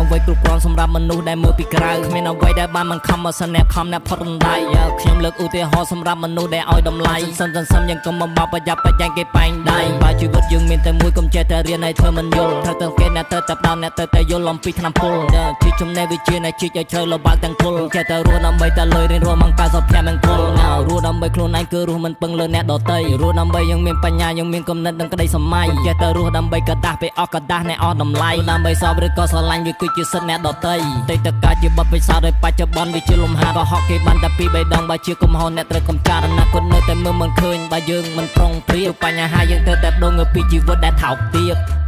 អ្វីគ្រប់គ្រាន់សម្រាប់មនុស្សដែលមើលពីក្រៅគ្មានអ្វីដែលបានបង្ខំឲ្យសិនអ្នកខំអ្នកផុតរំដៃខ្ញុំលើកឧទាហរណ៍សម្រាប់មនុស្សដែលឲ្យតម្លៃសិនយើងកុំបំបោប្រយ័ត្នប្រយែងគេបែងដៃបើជីវិតយើងមានតែមួយកុំចេះតែរៀនឲ្យធ្វើមិនយល់ត្រូវទៅគេអ្នកទៅតែផ្ដោតអ្នកទៅតែយល់អំពីថ្នាំពុលជីចំណេះវិជាអ្នកជីឲ្យជ្រៅលបើកទាំងគុលចេះតែរស់ដើម្បីតែលុយរៀនរស់មក90ផ្ទះមង្គលរស់ដើម្បីខ្លួនឯងគឺរស់មិនពឹងលើអ្នកដទៃរស់ដើម្បីយើងមានបញ្ញាយើងមានគំនិតនិងក្តីសម័យចេះតែរស់ដើម្បីកដាស់ពេលអស់កដាស់អ្នកអស់តម្លៃដើម្បីសពឬក៏ស្រឡាញ់វាគឺជាសិទ្ធិអ្នកដទៃតែតកាជាបទពិសោធន៍ដោយបច្ចុប្បន្នវាជាលំហាត់រហក់គេបានតែពី3ដងបើជាកំហុសអ្នកត្រូវកំចាត់អនាគតនៅតែមើលមិនឃើញបើយើងមិនប្រុងប្រៀបបញ្ហាយើងទៅតែដងពីជីវិតដែលថោកទាប